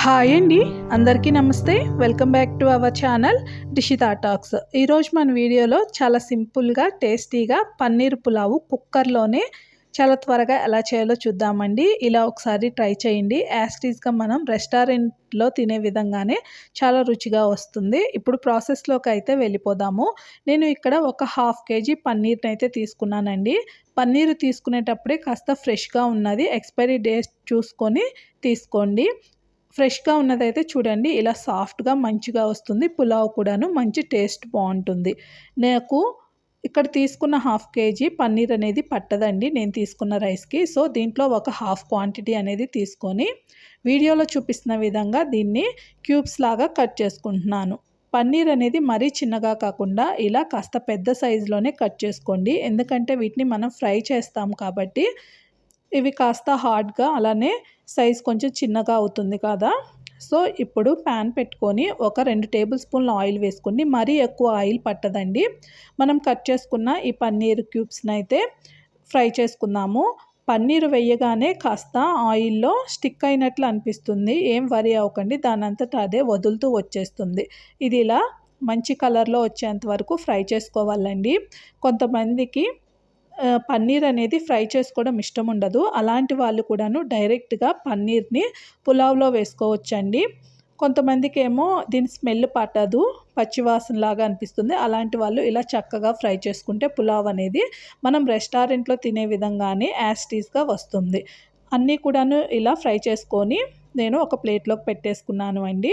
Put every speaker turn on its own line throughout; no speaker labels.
Hi అండి, అందరికీ నమస్తే. Welcome back to our channel Dishita talks. ఈరోజు మన వీడియోలో చాలా సింపుల్గా టేస్టీగా పన్నీర్ పులావు కుక్కర్లోనే చాలా త్వరగా ఎలా చేయాలో చూద్దామండి. ఇలా ఒకసారి ట్రై చేయండి. యాస్టీస్గా మనం రెస్టారెంట్లో తినే విధంగానే చాలా రుచిగా వస్తుంది. ఇప్పుడు ప్రాసెస్లోకి అయితే వెళ్ళిపోదాము. నేను ఇక్కడ ఒక 1/2 kg పన్నీర్ని అయితే తీసుకున్నానండి. పన్నీరు తీసుకునేటప్పుడే కాస్త ఫ్రెష్గా ఉన్నది ఎక్స్పైరీ డేట్ చూసుకొని తీసుకోండి. ఫ్రెష్గా ఉన్నదైతే చూడండి ఇలా సాఫ్ట్గా మంచిగా వస్తుంది. పులావ్ కూడాను మంచి టేస్ట్ బాగుంటుంది. నాకు ఇక్కడ తీసుకున్న 1/2 kg పన్నీర్ అనేది పట్టదండి నేను తీసుకున్న రైస్కి. సో దీంట్లో ఒక హాఫ్ క్వాంటిటీ అనేది తీసుకొని వీడియోలో చూపిస్తున్న విధంగా దీన్ని క్యూబ్స్ లాగా కట్ చేసుకుంటున్నాను. పన్నీర్ అనేది మరీ చిన్నగా కాకుండా ఇలా కాస్త పెద్ద సైజులోనే కట్ చేసుకోండి. ఎందుకంటే వీటిని మనం ఫ్రై చేస్తాం కాబట్టి ఇవి కాస్త హార్డ్గా అలానే సైజ్ కొంచెం చిన్నగా అవుతుంది కదా. సో ఇప్పుడు ప్యాన్ పెట్టుకొని ఒక 2 టేబుల్ స్పూన్ల ఆయిల్ వేసుకోండి. మరీ ఎక్కువ ఆయిల్ పట్టదండి. మనం కట్ చేసుకున్న ఈ పన్నీర్ క్యూబ్స్ని అయితే ఫ్రై చేసుకుందాము. పన్నీర్ వేయగానే కాస్త ఆయిల్లో స్టిక్ అయినట్లు అనిపిస్తుంది. ఏం వరి అవ్వకండి, దానంతటా అదే వదులుతూ వచ్చేస్తుంది. ఇది ఇలా మంచి కలర్లో వచ్చేంత వరకు ఫ్రై చేసుకోవాలండి. కొంతమందికి పన్నీర్ అనేది ఫ్రై చేసుకోవడం ఇష్టం ఉండదు. అలాంటి వాళ్ళు కూడాను డైరెక్ట్గా పన్నీర్ని పులావ్లో వేసుకోవచ్చండి. కొంతమందికి ఏమో దీని స్మెల్ పట్టదు, పచ్చివాసనలాగా అనిపిస్తుంది. అలాంటి వాళ్ళు ఇలా చక్కగా ఫ్రై చేసుకుంటే పులావ్ అనేది మనం రెస్టారెంట్లో తినే విధంగానే యాస్టీస్గా వస్తుంది. అన్నీ కూడాను ఇలా ఫ్రై చేసుకొని నేను ఒక ప్లేట్లోకి పెట్టేసుకున్నాను అండి.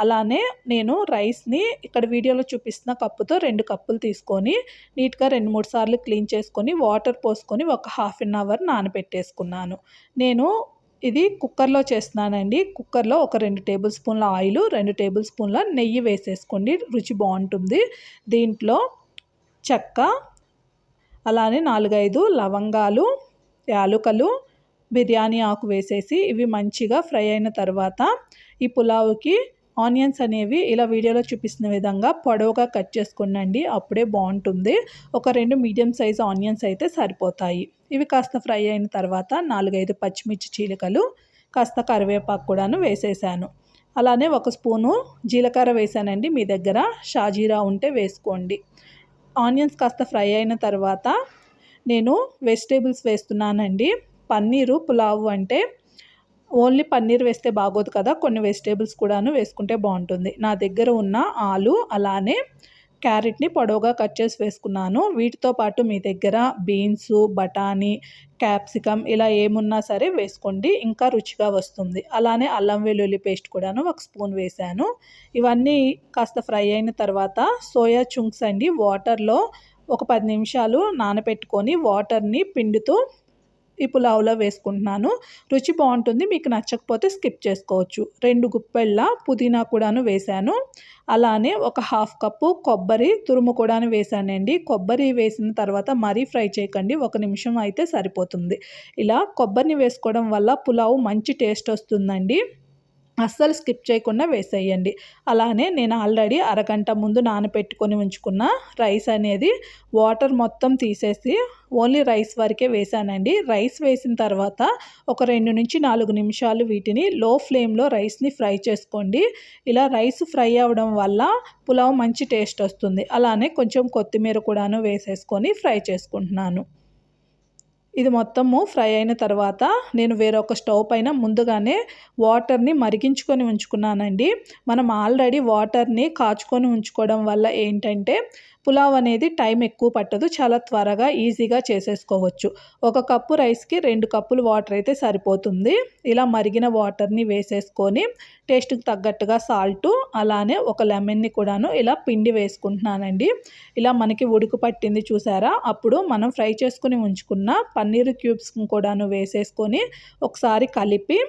అలానే నేను రైస్ని ఇక్కడ వీడియోలో చూపిస్తున్న కప్పుతో 2 కప్పులు తీసుకొని నీట్గా 2-3 సార్లు క్లీన్ చేసుకొని వాటర్ పోసుకొని ఒక 1/2 అవర్ నానబెట్టేసుకున్నాను. నేను ఇది కుక్కర్లో చేస్తున్నానండి. కుక్కర్లో ఒక 2 టేబుల్ స్పూన్ల ఆయిల్, 2 టేబుల్ స్పూన్ల నెయ్యి వేసేసుకోండి, రుచి బాగుంటుంది. దీంట్లో చెక్క, అలానే 4-5 లవంగాలు, యాలుకలు, బిర్యానీ ఆకు వేసేసి ఇవి మంచిగా ఫ్రై అయిన తర్వాత ఈ పులావుకి ఆనియన్స్ అనేవి ఇలా వీడియోలో చూపిస్తున్న విధంగా పొడవుగా కట్ చేసుకోండి, అప్పుడే బాగుంటుంది. ఒక 2 మీడియం సైజ్ ఆనియన్స్ అయితే సరిపోతాయి. ఇవి కాస్త ఫ్రై అయిన తర్వాత 4-5 పచ్చిమిర్చి చీలికలు, కాస్త కరివేపాకు కూడాను వేసేసాను. అలానే 1 స్పూను జీలకర్ర వేసానండి. మీ దగ్గర షాజీరా ఉంటే వేసుకోండి. ఆనియన్స్ కాస్త ఫ్రై అయిన తర్వాత నేను వెజిటేబుల్స్ వేస్తున్నానండి. పన్నీరు పులావు అంటే ఓన్లీ పన్నీర్ వేస్తే బాగోదు కదా, కొన్ని వెజిటేబుల్స్ కూడాను వేసుకుంటే బాగుంటుంది. నా దగ్గర ఉన్న ఆలు అలానే క్యారెట్ని పొడవుగా కట్ చేసి వేసుకున్నాను. వీటితో పాటు మీ దగ్గర బీన్స్, బఠానీ, క్యాప్సికమ్ ఇలా ఏమున్నా సరే వేసుకోండి, ఇంకా రుచిగా వస్తుంది. అలానే అల్లం వెల్లుల్లి పేస్ట్ కూడాను 1 స్పూన్ వేసాను. ఇవన్నీ కాస్త ఫ్రై అయిన తర్వాత సోయా చంక్స్ అండి వాటర్లో ఒక 10 నిమిషాలు నానబెట్టుకొని వాటర్ని పిండుతూ ఈ పులావులో వేసుకుంటున్నాను. రుచి బాగుంటుంది. మీకు నచ్చకపోతే స్కిప్ చేసుకోవచ్చు. 2 గుప్పెళ్ళ పుదీనా కూడాను వేశాను. అలానే ఒక 1/2 కప్పు కొబ్బరి తురుము కూడాను వేశానండి. కొబ్బరి వేసిన తర్వాత మరీ ఫ్రై చేయకండి, 1 నిమిషం అయితే సరిపోతుంది. ఇలా కొబ్బరిని వేసుకోవడం వల్ల పులావు మంచి టేస్ట్ వస్తుందండి. అస్సలు స్కిప్ చేయకుండా వేసేయండి. అలానే నేను ఆల్రెడీ అరగంట ముందు నానబెట్టుకొని ఉంచుకున్న రైస్ అనేది వాటర్ మొత్తం తీసేసి ఓన్లీ రైస్ వరకే వేసానండి. రైస్ వేసిన తర్వాత ఒక 2-4 నిమిషాలు వీటిని లో ఫ్లేమ్లో రైస్ని ఫ్రై చేసుకోండి. ఇలా రైస్ ఫ్రై అవ్వడం వల్ల పులావ్ మంచి టేస్ట్ వస్తుంది. అలానే కొంచెం కొత్తిమీర కూడాను వేసేసుకొని ఫ్రై చేసుకుంటున్నాను. ఇది మొత్తము ఫ్రై అయిన తర్వాత నేను వేరొక స్టవ్ పైన ముందుగానే వాటర్ని మరిగించుకొని ఉంచుకున్నానండి. మనం ఆల్రెడీ వాటర్ని కాచుకొని ఉంచుకోవడం వల్ల ఏంటంటే పులావ్ అనేది టైం ఎక్కువ పట్టదు, చాలా త్వరగా ఈజీగా చేసేసుకోవచ్చు. 1 కప్పు రైస్కి 2 కప్పులు వాటర్ అయితే సరిపోతుంది. ఇలా మరిగిన వాటర్ని వేసేసుకొని టేస్ట్కి తగ్గట్టుగా సాల్టు, అలానే ఒక లెమన్ని కూడాను ఇలా పిండి వేసుకుంటున్నానండి. ఇలా మనకి ఉడుకు పట్టింది చూసారా, అప్పుడు మనం ఫ్రై చేసుకుని ఉంచుకున్న పన్నీర్ క్యూబ్స్ కూడాను వేసేసుకొని ఒకసారి కలిపి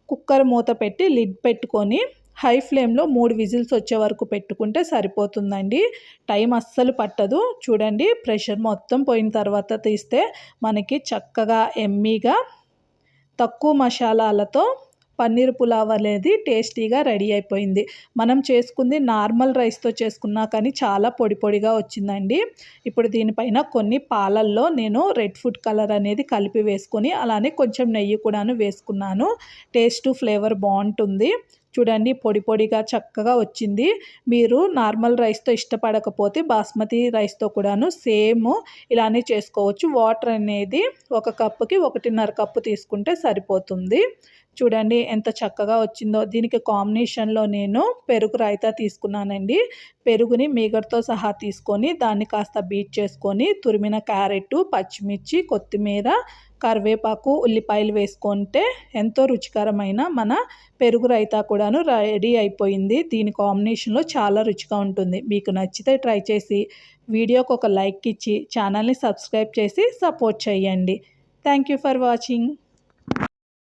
కుక్కర్ మూత పెట్టి లిడ్ పెట్టుకొని హై ఫ్లేమ్లో 3 విజిల్స్ వచ్చే వరకు పెట్టుకుంటే సరిపోతుందండి. టైం అస్సలు పట్టదు. చూడండి ప్రెషర్ మొత్తం పోయిన తర్వాత తీస్తే మనకి చక్కగా ఎమ్మీగా తక్కువ మసాలాలతో పన్నీర్ పులావ్ అనేది టేస్టీగా రెడీ అయిపోయింది. మనం చేసుకుంది నార్మల్ రైస్తో చేసుకున్నా కానీ చాలా పొడి పొడిగా వచ్చిందండి. ఇప్పుడు దీనిపైన కొన్ని పాలల్లో నేను రెడ్ ఫుడ్ కలర్ అనేది కలిపి వేసుకొని అలానే కొంచెం నెయ్యి కూడాను వేసుకున్నాను. టేస్ట్ ఫ్లేవర్ బాగుంటుంది. చూడండి పొడి పొడిగా చక్కగా వచ్చింది. మీరు నార్మల్ రైస్తో ఇష్టపడకపోతే బాస్మతి రైస్తో కూడాను సేమ్ ఇలానే చేసుకోవచ్చు. వాటర్ అనేది ఒక కప్పుకి 1.5 కప్పు తీసుకుంటే సరిపోతుంది. చూడండి ఎంత చక్కగా వచ్చిందో. దీనికి కాంబినేషన్లో నేను పెరుగు రైతా తీసుకున్నానండి. పెరుగుని మీగడతో సహా తీసుకొని దాన్ని కాస్త బీట్ చేసుకొని తురిమిన క్యారెట్, పచ్చిమిర్చి, కొత్తిమీర, కరివేపాకు, ఉల్లిపాయలు వేసుకుంటే ఎంతో రుచికరమైన మన పెరుగు రైతా కూడాను రెడీ అయిపోయింది. దీని కాంబినేషన్లో చాలా రుచిగా ఉంటుంది. మీకు నచ్చితే ట్రై చేసి వీడియోకి ఒక లైక్ ఇచ్చి ఛానల్ని సబ్స్క్రైబ్ చేసి సపోర్ట్ చేయండి. Thank you for watching.